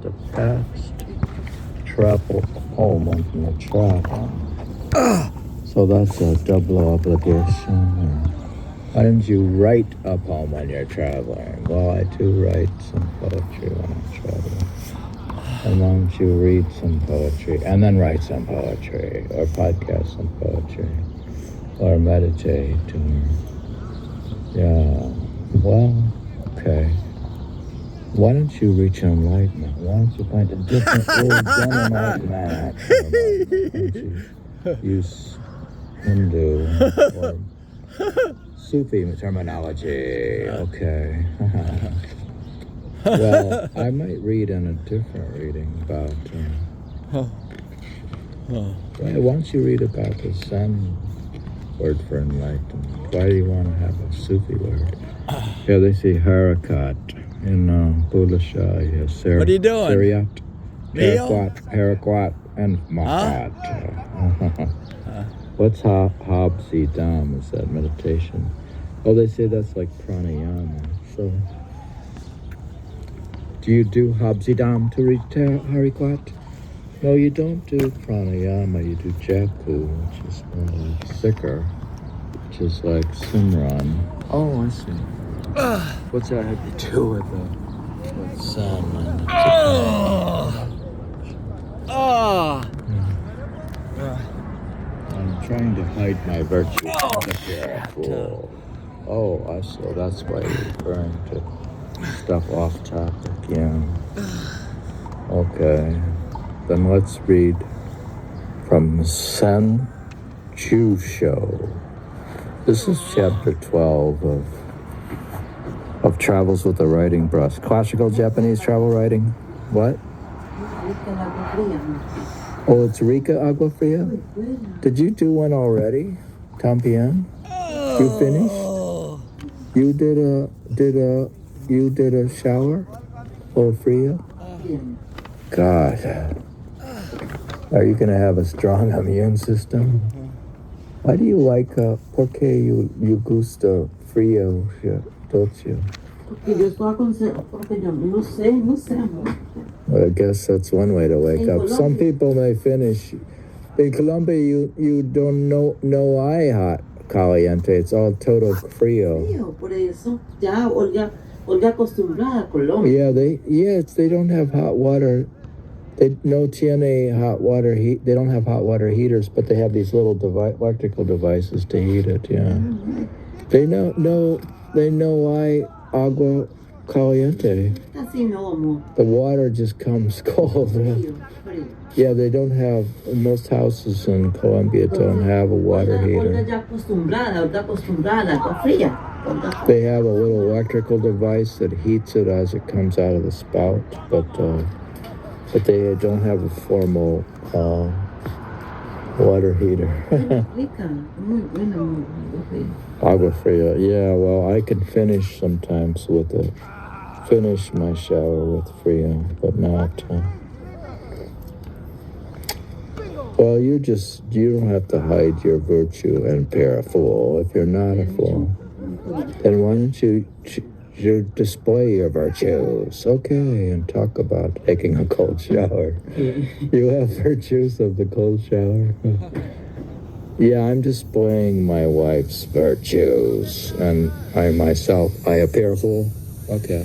just a past travel home on the travel. So that's a double obligation. Why didn't you write a poem when you're traveling? Well, I do write some poetry when I'm traveling. And why don't you read some poetry and then write some poetry or podcast some poetry or meditate or okay. Why don't you reach enlightenment? Why don't you find a different word than enlightenment? Why don't you use Hindu or Sufi terminology? Okay. Well, I might read in a different reading about... why don't you read about the Zen word for enlightenment? Why do you want to have a Sufi word? Yeah, they say harakat in Buddha-Shah. Yes, what are you doing? Sariat, Harakat, and Makat. What's Habsi Dam? Is that meditation? Oh, they say that's like pranayama. So, do you do Habsi Dam to reach Harakat? No, you don't do pranayama. You do japu, which is more like sikr, which is like simran. Oh, I see. What's that have to do with sun? I'm trying to hide my virtue. Oh, I see. That's why you're referring to stuff off topic. Yeah. Okay. Then let's read from Sen Chu Show. This is chapter 12 of Travels with a Writing Brush. Classical Japanese travel writing. What? Oh, it's Rika Agua Fria? Did you do one already? Tampian? You finished? You did a shower? Oh, Fria? God. Are you gonna have a strong immune system? Why do you like porque you gusta frio, don't you? Well, I guess that's one way to wake up. Some people may finish. In Colombia, you don't know I hot caliente. It's all todo frio. Yeah, they don't have hot water. They no tiene hot water heat. They don't have hot water heaters, but they have these little electrical devices to heat it. Yeah, they know why agua caliente. The water just comes cold. Yeah, they don't have. Most houses in Colombia don't have a water heater. They have a little electrical device that heats it as it comes out of the spout, but they don't have a formal water heater. Agua fria. Yeah, well, I can finish sometimes with it. Finish my shower with fria, but not... Well, you don't have to hide your virtue and appear a fool. If you're not a fool, then why don't you display your virtues, okay, and talk about taking a cold shower. You have virtues of the cold shower. Yeah, I'm displaying my wife's virtues, and I myself, I appear a fool. Okay.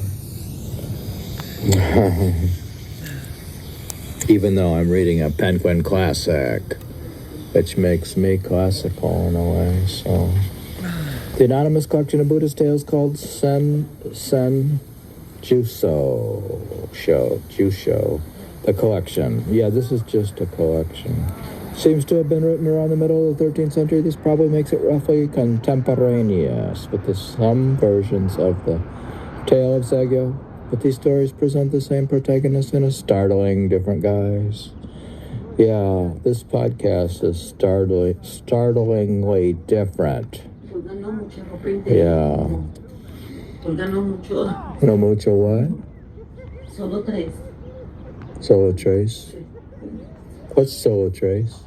Even though I'm reading a Penguin classic, which makes me classical in a way, so... The anonymous collection of Buddhist tales called Sen Jusho. The collection. Yeah, this is just a collection. Seems to have been written around the middle of the 13th century. This probably makes it roughly contemporaneous with some versions of the tale of Zegyo. But these stories present the same protagonist in a startling different guise. Yeah, this podcast is startlingly different. Yeah. No mucho what? Solo tres. What's solo tres?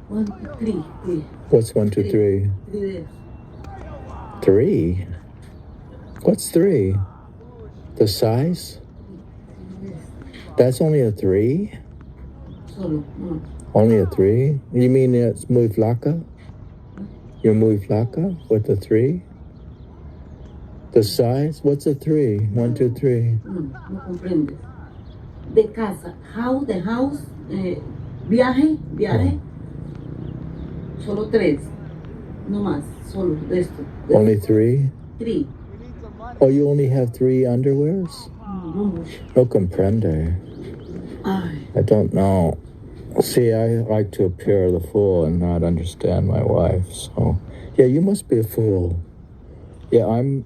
1, 2, 3. What's 1, 2, 3? 3? What's 3? The size? That's only a 3? Solo, no. Only a 3? You mean it's muy flaca? You're muy flaca with the 3? The size? What's a 3? 1, 2, 3. No comprendes. De casa, house, the house, viaje, solo 3. No más, solo de esto. Only 3? 3. Oh, you only have 3 underwears? No. No comprende. Ay, I don't know. See, I like to appear the fool and not understand my wife, so... Yeah, you must be a fool. Yeah, I'm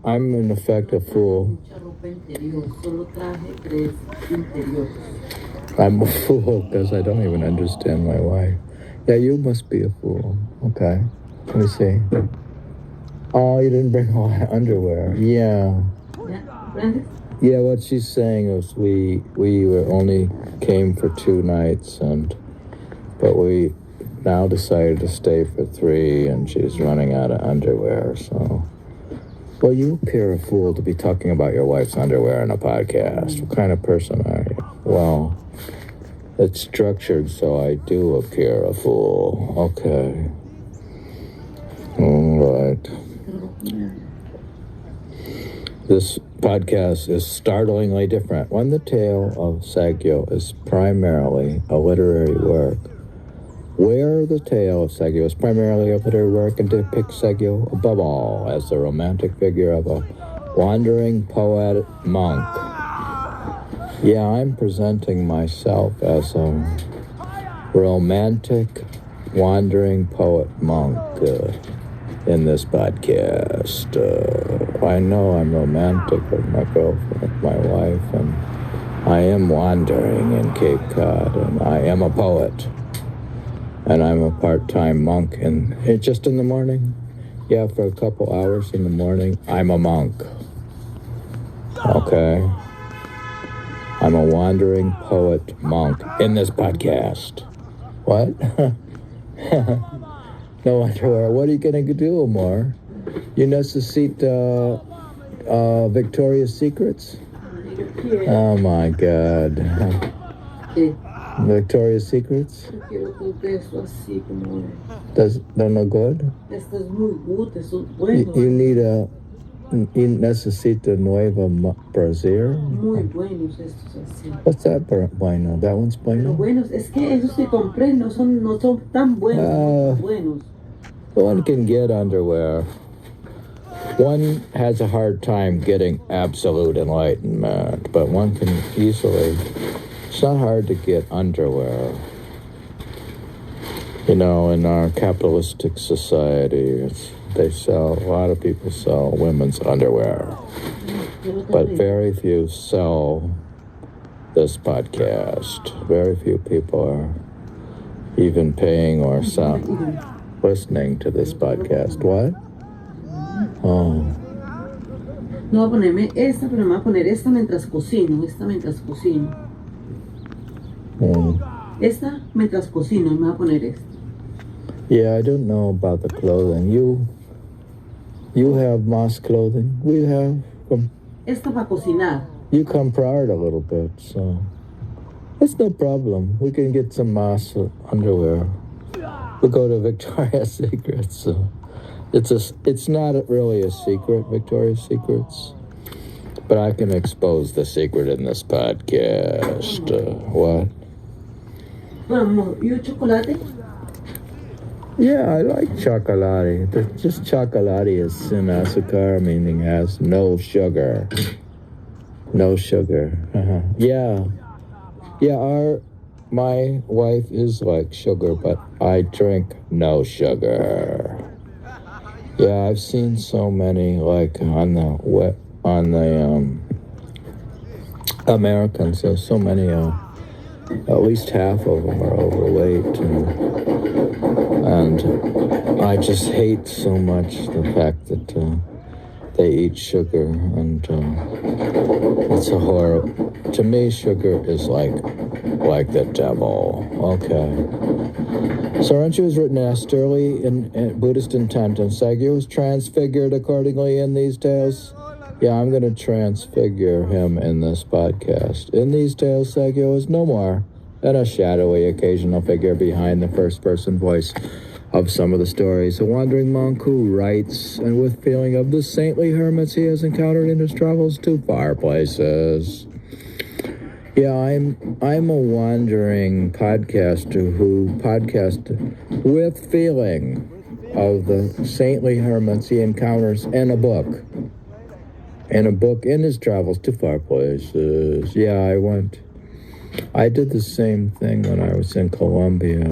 in effect a fool. mucha ropa interior, solo traje 3 interiores. I'm a fool because I don't even understand my wife. Yeah, you must be a fool. Okay. Let me see. Oh, you didn't bring all underwear. Yeah. ¿Ya comprendes? Yeah, what she's saying is we were only came for 2 nights, but we now decided to stay for 3, and she's running out of underwear, so... Well, you appear a fool to be talking about your wife's underwear in a podcast. What kind of person are you? Well, it's structured so I do appear a fool. Okay. All right. This podcast is startlingly different. When the tale of Sagyo is primarily a literary work, where the tale of Sagyo is primarily a literary work and depicts Sagyo above all as the romantic figure of a wandering poet monk. Yeah, I'm presenting myself as a romantic wandering poet monk in this podcast. I know I'm romantic with my girlfriend, with my wife, and I am wandering in Cape Cod, and I am a poet. And I'm a part-time monk, and it's just in the morning. Yeah, for a couple hours in the morning, I'm a monk. Okay? I'm a wandering poet monk in this podcast. What? No underwear. What are you going to do more? You necesita Victoria's Secrets? Oh, my God. Victoria's Secrets? They're no good? Esto es muy good, esto es bueno. You necesita nueva brasier? Muy buenos estos así. What's that bueno? That one's bueno? Pero buenos, es que esos que compré no son tan buenos, no tan buenos. One can get underwear. One has a hard time getting absolute enlightenment, but one can easily... It's not hard to get underwear. You know, in our capitalistic society, a lot of people sell women's underwear. But very few sell this podcast. Very few people are even paying or listening to this podcast. What? Oh. No voy a ponerme esta, pero me voy a poner esta mientras cocino. Esta mientras cocino, me voy a poner esta. Yeah, I don't know about the clothing. You have moss clothing. We have... Esta para cocinar. You come prior a little bit, so... It's no problem. We can get some moss underwear. We'll go to Victoria's Secrets. So it's not really a secret, Victoria's Secrets. But I can expose the secret in this podcast. What? Bueno, ¿y un chocolate? Yeah, I like chocolate. Just chocolate is sin azúcar, meaning has no sugar. No sugar. Yeah. Yeah, my wife is like sugar, but I drink no sugar. Yeah, I've seen so many like on the Americans. There's so many. At least half of them are overweight, and I just hate so much the fact that they eat sugar, and it's a horror. To me, sugar is like the devil. Okay. Saranchu was written austerely in Buddhist intent, and Sagyo was transfigured accordingly in these tales. Yeah, I'm going to transfigure him in this podcast. In these tales, Saigyo is no more than a shadowy occasional figure behind the first-person voice of some of the stories. A wandering monk who writes, and with feeling of the saintly hermits he has encountered in his travels to far places. Yeah, I'm a wandering podcaster who podcasts with feeling of the saintly hermits he encounters in a book. In his travels to far places. Yeah, I did the same thing when I was in Colombia.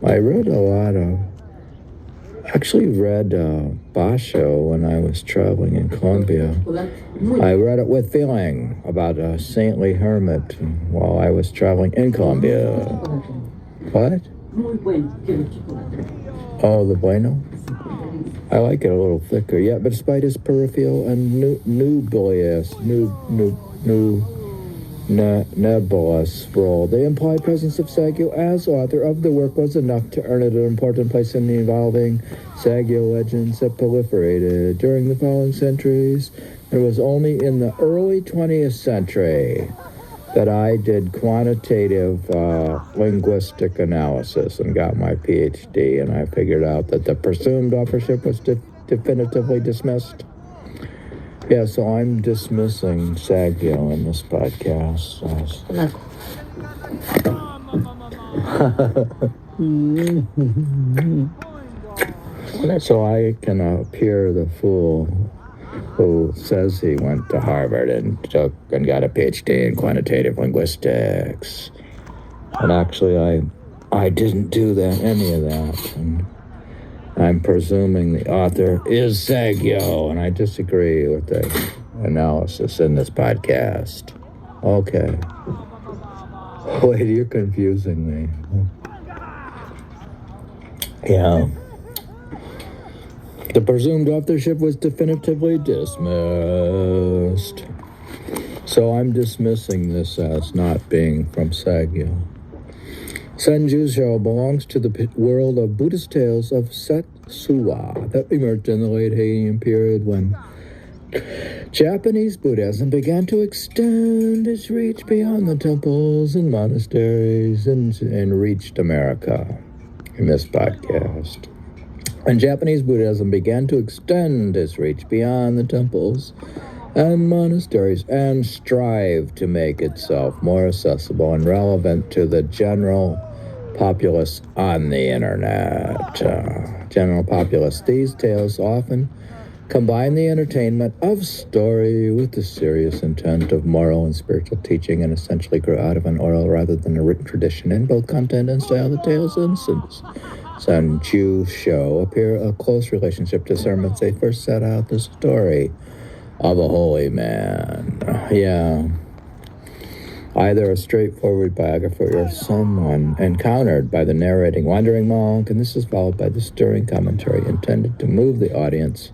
I read a lot of, actually read Basho when I was traveling in Colombia. I read it with feeling about a saintly hermit while I was traveling in Colombia. What? Oh, the bueno? I like it a little thicker, yeah, but despite his peripheral and nebulous role, the implied presence of Saigyo as author of the work was enough to earn it an important place in the evolving Saigyo legends that proliferated during the following centuries. It was only in the early 20th century that I did quantitative linguistic analysis and got my PhD, and I figured out that the presumed authorship was definitively dismissed. Yeah, so I'm dismissing Saigyo in this podcast. So I can appear the fool who says he went to Harvard and got a PhD in quantitative linguistics. And actually, I didn't do any of that. And I'm presuming the author is Saigyo, and I disagree with the analysis in this podcast. Okay. Wait, you're confusing me. Yeah. The presumed authorship was definitively dismissed. So I'm dismissing this as not being from Saigyo. Senjusho belongs to the world of Buddhist tales of Setsuwa that emerged in the late Heian period when Japanese Buddhism began to extend its reach beyond the temples and monasteries and reached America in this podcast. When Japanese Buddhism began to extend its reach beyond the temples and monasteries and strive to make itself more accessible and relevant to the general populace on the internet. General populace, these tales often combine the entertainment of story with the serious intent of moral and spiritual teaching and essentially grow out of an oral rather than a written tradition in both content and style. The tales in Senjusho appear a close relationship to sermons. They first set out the story of a holy man. Yeah. Either a straightforward biography or someone encountered by the narrating wandering monk, and this is followed by the stirring commentary intended to move the audience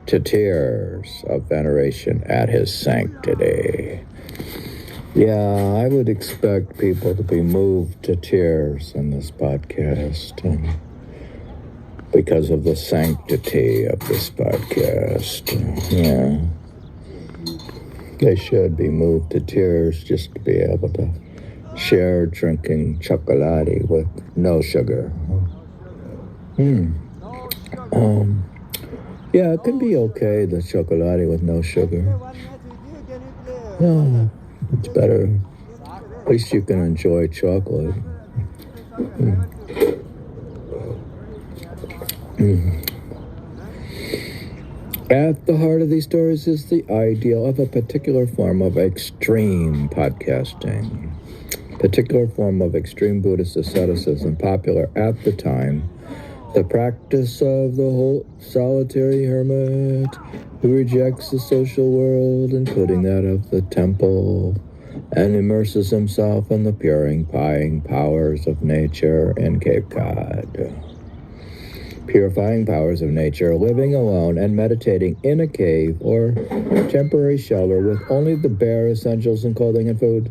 to tears of veneration at his sanctity. Yeah, I would expect people to be moved to tears in this podcast because of the sanctity of this podcast. Yeah. They should be moved to tears just to be able to share drinking chocolate with no sugar. Yeah, it can be okay, the chocolate with no sugar. No, it's better. At least you can enjoy chocolate. At the heart of these stories is the ideal of a particular form of extreme podcasting. Particular form of extreme Buddhist asceticism popular at the time. The practice of the whole solitary hermit who rejects the social world, including that of the temple, and immerses himself in the purifying powers of nature in Cape Cod. Purifying powers of nature, living alone and meditating in a cave or temporary shelter with only the bare essentials and clothing and food.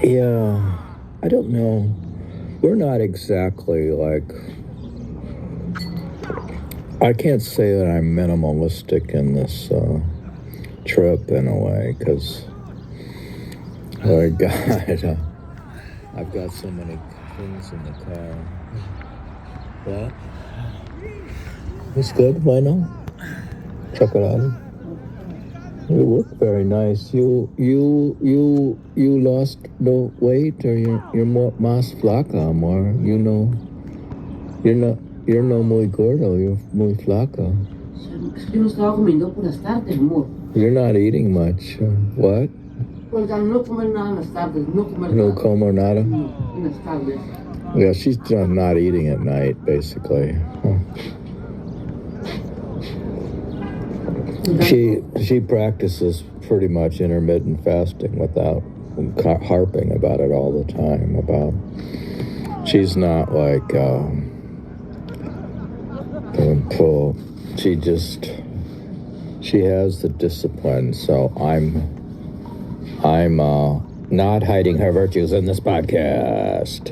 Yeah, I don't know. We're not exactly like I can't say that I'm minimalistic in this trip in a way, because, oh God, I've got so many things in the car. What? It's good. Why not? Check it out. You look very nice. You lost no weight, or you're more más flaca, amor. You know, you're no muy gordo. You're muy flaca. Es que no estaba comiendo por las tardes, amor. You're not eating much. What? Pues al no comer nada en las tardes, no comer No nada. como nada? No, en las tardes. Yeah, she's just not eating at night, basically. Huh. She practices pretty much intermittent fasting without harping about it all the time. She's not like doing pull. She has the discipline. So I'm not hiding her virtues in this podcast,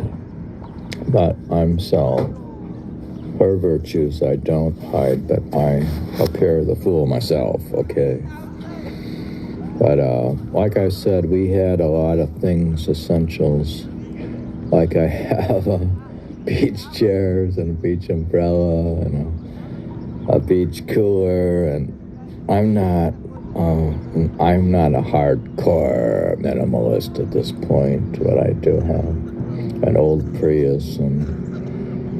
but her virtues I don't hide, but I appear the fool myself, okay? But like I said, we had a lot of things, essentials. Like I have beach chairs and a beach umbrella and a beach cooler, and I'm not a hardcore minimalist at this point, but I do have an old Prius, and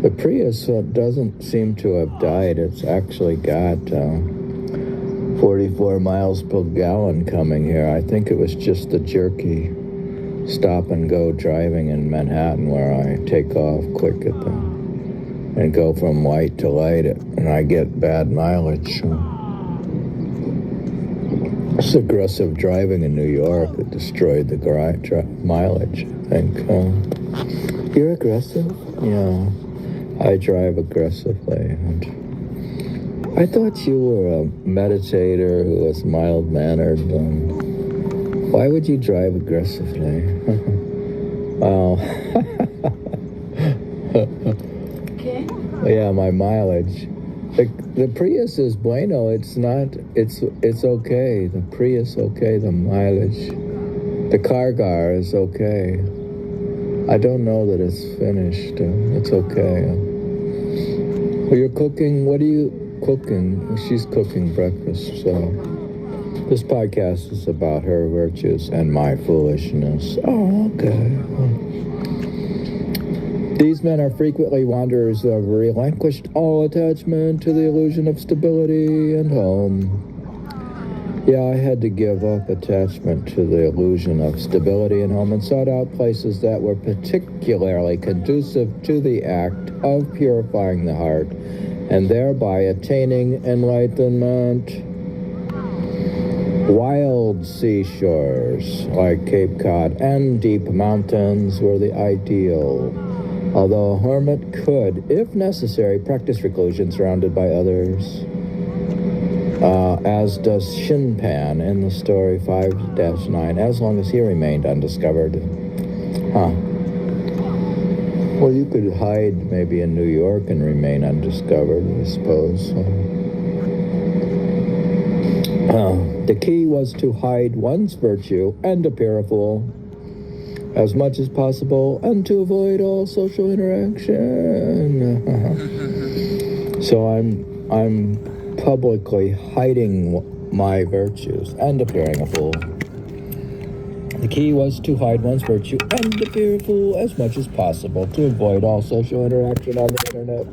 the Prius doesn't seem to have died. It's actually got 44 miles per gallon coming here. I think it was just the jerky stop and go driving in Manhattan where I take off quick and go from white to light, and I get bad mileage. It's aggressive driving in New York that destroyed the mileage, I think. You're aggressive? Yeah. I drive aggressively, and I thought you were a meditator who was mild-mannered. Why would you drive aggressively? Well, ¿Qué? yeah, my mileage. The Prius is bueno. It's not. It's okay. The Prius okay. The mileage. The Cargar is okay. I don't know that it's finished. It's okay. Well, you're cooking. What are you cooking? She's cooking breakfast. So this podcast is about her virtues and my foolishness. Oh, okay. These men are frequently wanderers who have relinquished all attachment to the illusion of stability and home. Yeah, I had to give up attachment to the illusion of stability and home and sought out places that were particularly conducive to the act of purifying the heart and thereby attaining enlightenment. Wild seashores like Cape Cod and deep mountains were the ideal, although a hermit could, if necessary, practice reclusion surrounded by others. As does Shinpan in the story 5-9, as long as he remained undiscovered. Huh. Well, you could hide maybe in New York and remain undiscovered, I suppose. The key was to hide one's virtue and appear a fool as much as possible and to avoid all social interaction. So I'm publicly hiding my virtues and appearing a fool. The key was to hide one's virtue and appear a fool as much as possible to avoid all social interaction on the internet.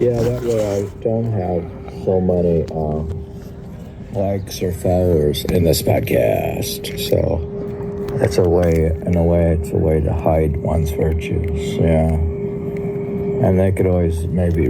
Yeah, that way I don't have so many likes or followers in this podcast. So that's in a way, it's a way to hide one's virtues. Yeah. And they could always maybe